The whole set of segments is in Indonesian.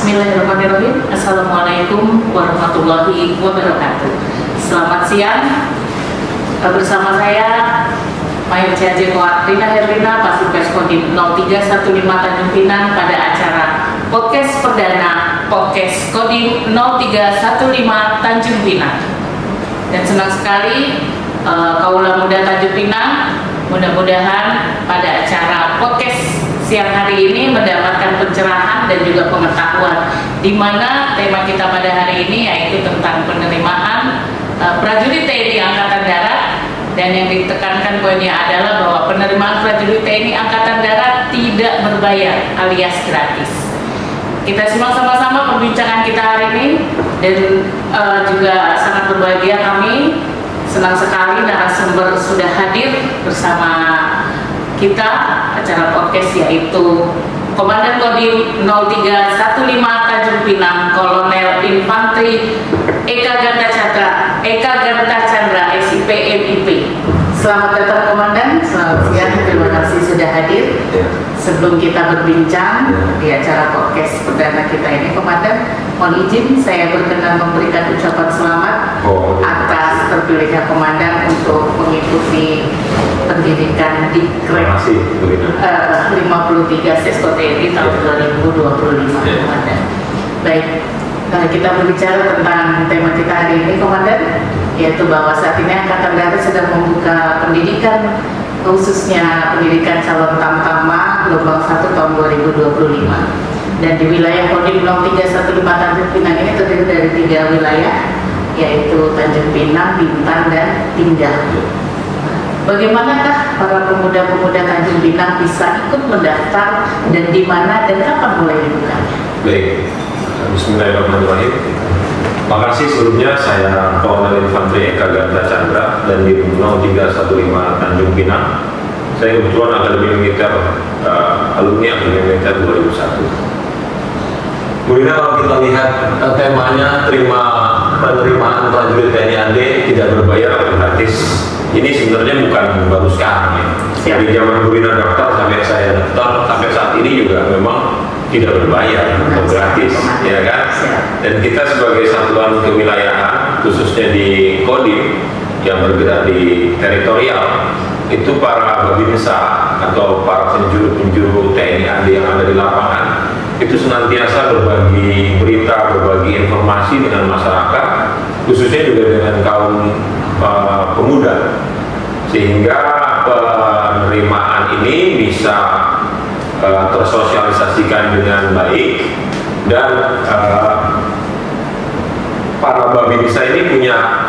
Bismillahirrahmanirrahim. Assalamualaikum warahmatullahi wabarakatuh. Selamat siang. Bersama saya Mayor CAJ Rina Herlina, Pasifes Kodim 0315 Tanjung Pinang pada acara podcast perdana podcast Kodim 0315 Tanjung Pinang. Dan senang sekali kaula muda Tanjung Pinang mudah-mudahan pada acara podcast siang hari ini mendapatkan pencerahan dan juga pengetahuan, di mana tema kita pada hari ini yaitu tentang penerimaan prajurit TNI Angkatan Darat, dan yang ditekankan poinnya adalah bahwa penerimaan prajurit TNI Angkatan Darat tidak berbayar alias gratis. Kita simak sama-sama perbincangan kita hari ini, dan juga sangat berbahagia kami, senang sekali narasumber sudah hadir bersama kita acara podcast, yaitu Komandan Kodim 0315 Tanjung Pinang, Kolonel Infantri Eka Ganta Chandra SIP MIP. Selamat datang Komandan, selamat siang, terima kasih sudah hadir. Sebelum kita berbincang di acara podcast perdana kita ini, Komandan, mohon izin saya berkenan memberikan ucapan selamat atas terpilihnya Komandan untuk mengikuti pendidikan di Krek 53 Sesko TNI tahun 2025, Komandan. Baik, kita berbicara tentang tema kita hari ini, Komandan, yaitu bahwa saat ini Angkatan Darat sedang membuka pendidikan, khususnya pendidikan calon tamtama gelombang 1 tahun 2025. Dan di wilayah Kodim 0315 Tanjung Pinang ini terdiri dari 3 wilayah, yaitu Tanjung Pinang, Bintan, dan Tinggal. Bagaimanakah para pemuda-pemuda Tanjung Pinang bisa ikut mendaftar, dan di mana dan kapan mulai dibukanya? Baik, Bismillahirrahmanirrahim. Makasih sebelumnya, saya Kolonel Infantri Eka Ganta Chandra dan di 0315 Tanjung Pinang. Saya kebetulan Akademi Militer, alumni Akademi Militer 2001. Kemudian kalau kita lihat temanya penerimaan prajurit TNI AD tidak berbayar atau gratis. Ini sebenarnya bukan baru sekarang ya. Dari zaman Burina daftar sampai saya daftar sampai saat ini juga memang tidak berbayar atau gratis, ya kan? Dan kita sebagai satuan kewilayahan, khususnya di Kodim yang bergerak di teritorial, itu para babinsa atau para penjuru TNI AD yang ada di lapangan itu senantiasa berbagi berita, berbagi informasi dengan masyarakat, khususnya juga dengan kaum pemuda, sehingga penerimaan ini bisa tersosialisasikan dengan baik, dan para babinsa ini punya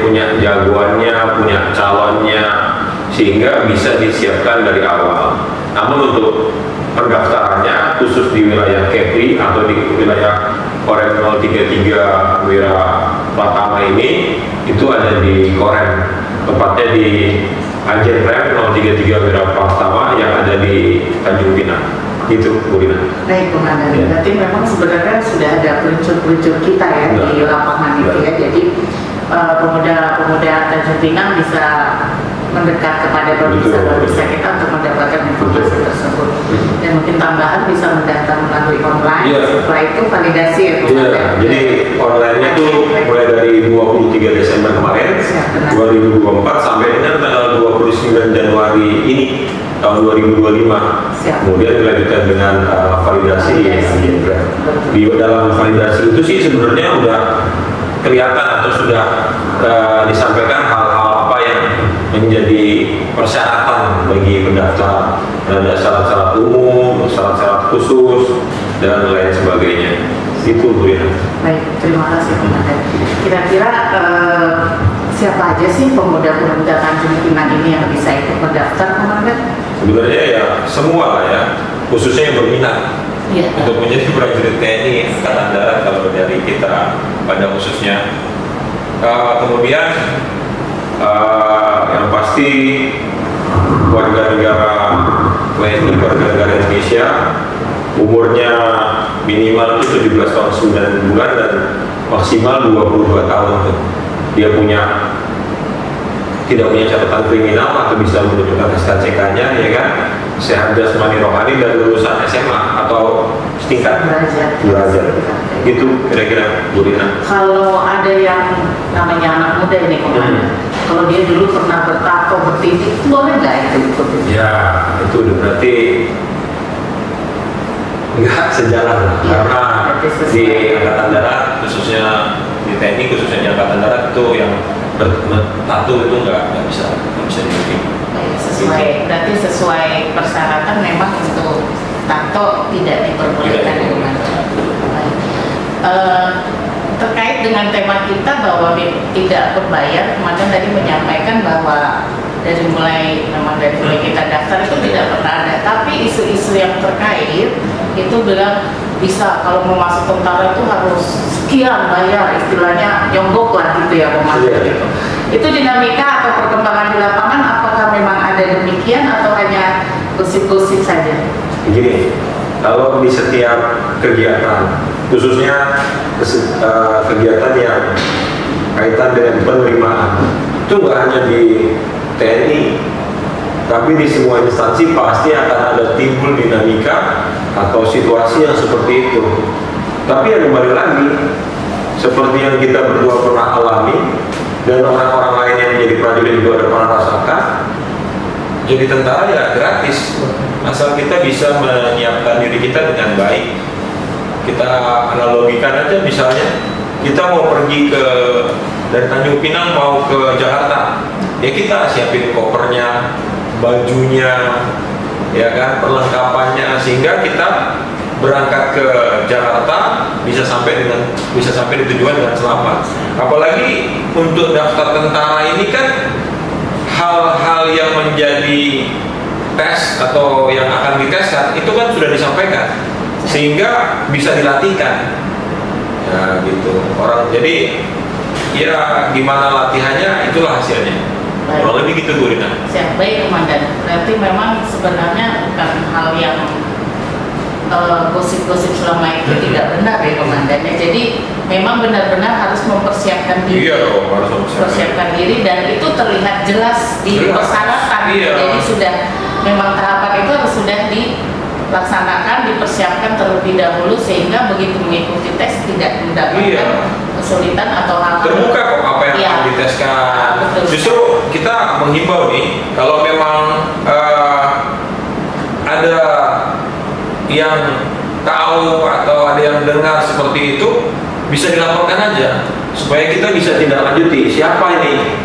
punya jagoannya, punya calonnya, sehingga bisa disiapkan dari awal. Namun untuk pendaftarannya khusus di wilayah Kepri atau di wilayah Korem 033 Wira Pratama ini, itu ada di Korem, tepatnya di Ajen Rem 033 Wira Pratama yang ada di Tanjung Pinang. Itu Bu Rina. Baik, Komandan. Ya. Berarti memang sebenarnya sudah ada peluncur-peluncur kita ya di lapangan itu ya. Jadi pemuda-pemuda Tanjung Pinang bisa mendekat kepada babinsa kita untuk mendapatkan informasi tersebut. Dan mungkin tambahan bisa mendaftar melalui online. Setelah itu validasi ya, Komandan. Jadi online-nya itu mulai dari 23 Desember kemarin 2024 sampai dengan tanggal 29 Januari ini tahun 2025. Kemudian dilanjutkan dengan validasi. Di dalam validasi itu sih sebenarnya udah kelihatan atau sudah disampaikan hal-hal apa yang menjadi persyaratan bagi pendaftar. Ada syarat-syarat umum, syarat-syarat khusus, dan lain sebagainya. Itu Bu Rina. Baik, terima kasih Komandan. Kira-kira siapa aja sih pemuda-pemuda Tanjung Pinang ini yang bisa ikut mendaftar, Komandan? Sebenarnya ya semua lah ya, khususnya yang berminat untuk menjadi prajurit TNI Angkatan Darat kalau dari kita pada khususnya. Kemudian yang pasti warga negara WNI, warga negara Indonesia, umurnya minimal itu 17 tahun 9 bulan dan maksimal 22 tahun. Dia tidak punya catatan kriminal atau bisa menunjukkan SKCK-nya, ya kan? sehat jasmani rohani dan lulusan SMA atau setingkat derajat. Itu kira-kira Bu Rina. Kalau ada yang namanya anak muda ini Komandan, kalau dia dulu pernah bertato bertindik, boleh nggak itu ikutin? Ya, itu udah berarti nggak sejalan lah, karena di Angkatan Darat khususnya di TNI khususnya di Angkatan Darat itu yang bertato itu nggak bisa diikuti. Berarti sesuai persyaratan memang untuk tato tidak diperbolehkan. Terkait dengan tema kita bahwa tidak berbayar, Komandan tadi menyampaikan bahwa dari mulai kita daftar itu tidak pernah ada, tapi isu-isu yang terkait itu bilang bisa kalau mau masuk tentara itu harus sekian bayar, istilahnya nyonggok lah gitu ya Komandan. Gitu. Itu dinamika atau perkembangan di lapangan, apakah memang ada demikian atau hanya gosip-gosip saja? Begini, kalau di setiap kegiatan, khususnya kegiatan yang kaitan dengan penerimaan, itu nggak hanya di TNI, tapi di semua instansi pasti akan ada timbul dinamika atau situasi yang seperti itu. Tapi yang kembali lagi, seperti yang kita berdua pernah alami dan orang-orang lain yang menjadi prajurit juga ada pernah rasakan, jadi tentara ya gratis, asal kita bisa menyiapkan diri kita dengan baik. Kita analogikan aja, misalnya kita mau pergi dari Tanjung Pinang mau ke Jakarta, ya kita siapin kopernya, bajunya, ya kan, perlengkapannya, sehingga kita berangkat ke Jakarta bisa sampai di tujuan dengan selamat. Apalagi untuk daftar tentara ini kan hal-hal yang menjadi tes atau yang akan diteskan itu kan sudah disampaikan, sehingga bisa dilatihkan. Ya gitu. Jadi ya gimana latihannya itulah hasilnya. Kalau lebih gitu Bu Rina. Siap, baik Komandan. Berarti memang sebenarnya bukan hal yang gosip-gosip selama itu tidak benar ya Komandannya. Jadi memang benar-benar harus mempersiapkan diri. Iya dong, harus mempersiapkan diri, dan itu terlihat jelas di persyaratan. Iya. Jadi sudah memang tahapan itu harus sudah dilaksanakan, dipersiapkan terlebih dahulu, sehingga begitu mengikuti tes tidak mendapatkan kesulitan atau hal terbuka kok apa yang akan diteskan. Justru kita menghimbau nih, kalau memang ada yang tahu atau ada yang dengar seperti itu, bisa dilaporkan aja supaya kita bisa tindak lanjuti siapa ini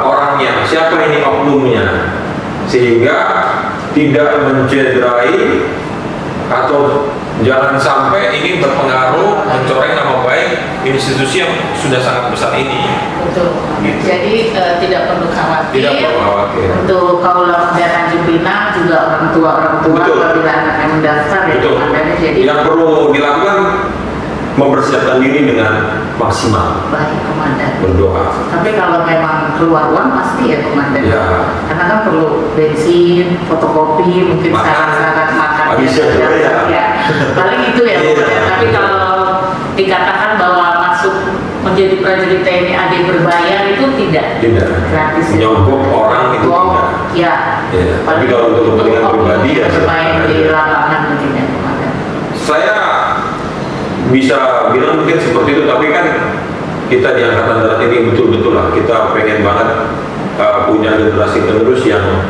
orangnya, siapa ini oknumnya, sehingga tidak mencederai atau jangan sampai ini berpengaruh mencoreng nama baik institusi yang sudah sangat besar ini. Betul. Gitu. Jadi tidak perlu khawatir. Tidak perlu khawatir. Untuk kaula muda Tanjung Pinang juga orang tua apabila anaknya mendaftar ya Komandan. Jadi yang perlu dilakukan mempersiapkan diri dengan maksimal. Baik Komandan. Berdoa. Tapi kalau memang keluar uang pasti ya Komandan. Ya. Karena kan perlu bensin, fotokopi, mungkin syarat-syarat makan. Ya. Paling itu ya Komandan. Tapi kalau dikatakan bahwa masuk menjadi prajurit TNI AD berbayar itu tidak gratis. Menyogok orang itu tidak. Ya. Tapi kalau untuk kepentingan pribadi ya bermain di lapangan mungkin ya Komandan. Saya bisa bilang mungkin seperti itu, tapi kan kita di Angkatan Darat ini betul-betul lah kita pengen banget punya generasi penerus yang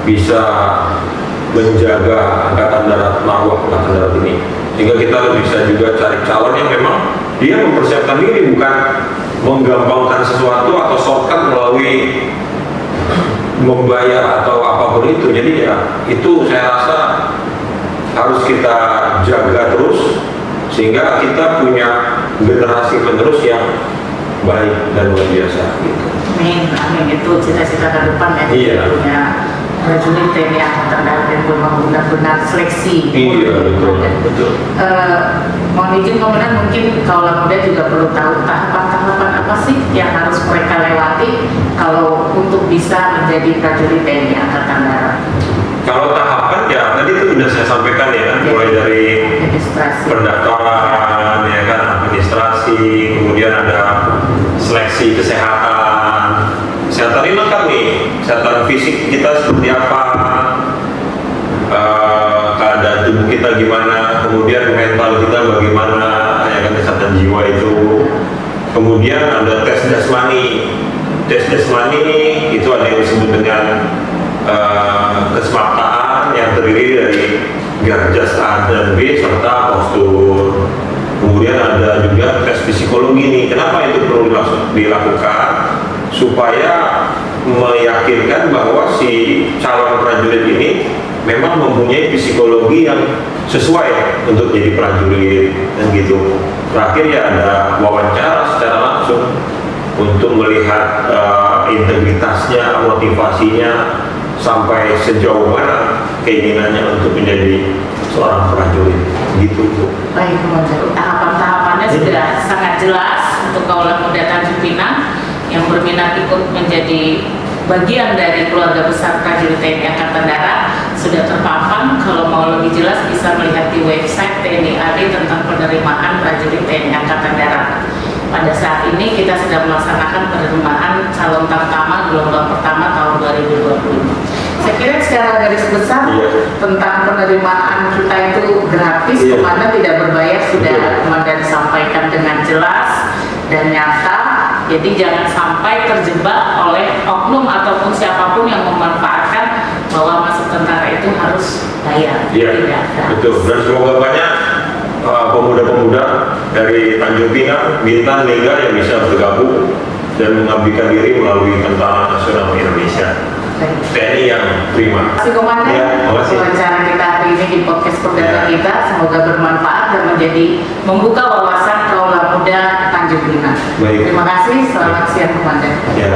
bisa menjaga Angkatan Darat, marwah Angkatan Darat ini, sehingga kita bisa juga cari calon yang memang dia mempersiapkan diri, bukan menggampangkan sesuatu atau shortcut melalui membayar atau apapun itu. Jadi ya itu saya rasa harus kita jaga terus, sehingga kita punya generasi penerus yang baik dan luar biasa gitu. Amin, itu cita-cita ke depan ya. Iya. Punya prajurit TNI Angkatan Darat yang benar-benar seleksi. Iya, betul. Mohon izin Komandan, mungkin kaula muda juga perlu tahu tahapan-tahapan apa sih yang harus mereka lewati kalau untuk bisa menjadi prajurit TNI Angkatan Darat. Kalau tahapan ya tadi itu sudah saya sampaikan ya kan, mulai dari pendaftaran ya kan, administrasi, kemudian ada seleksi kesehatan ini lengkap nih, kesehatan fisik kita seperti apa, kita gimana, kemudian mental kita bagaimana, ya kan, kesehatan jiwa itu. Kemudian ada tes jasmani. Tes jasmani itu ada yang disebut dengan kesemaptaan yang terdiri dari Garjas A dan B serta postur. Kemudian ada juga tes psikologi nih. Kenapa itu perlu dilakukan? Supaya meyakinkan bahwa si calon prajurit ini memang mempunyai psikologi yang sesuai untuk jadi prajurit dan gitu. Terakhir ya ada wawancara secara langsung untuk melihat integritasnya, motivasinya, sampai sejauh mana keinginannya untuk menjadi seorang prajurit gitu. Baik, Komandan. Tahapan-tahapannya sudah sangat jelas untuk Kaulah Muda Tanjung Pinang yang berminat ikut menjadi bagian dari keluarga besar prajurit TNI Angkatan Darat sudah terpampang. Kalau mau lebih jelas bisa melihat di website TNI AD tentang penerimaan prajurit TNI Angkatan Darat. Pada saat ini kita sedang melaksanakan penerimaan calon tamtama gelombang pertama tahun 2025. Saya kira secara garis besar tentang penerimaan kita itu gratis, Komandan tidak berbayar, sudah Komandan sampaikan dengan jelas dan nyata. Jadi jangan sampai terjebak oleh oknum ataupun siapapun yang memanfaatkan bahwa masuk tentara itu harus bayar. Iya, betul. Dan semoga banyak pemuda-pemuda dari Tanjung Pinang, Bintan, Lingga yang bisa bergabung dan mengabdikan diri melalui Tentara Nasional Indonesia. TNI yang prima. Terima kasih, Komandan. Ya, wawancara kita hari ini di podcast perdana kita semoga bermanfaat dan membuka wawasan Kaulah Muda Tanjung Pinang. Baik. Terima kasih. Selamat siang, Komandan. Ya.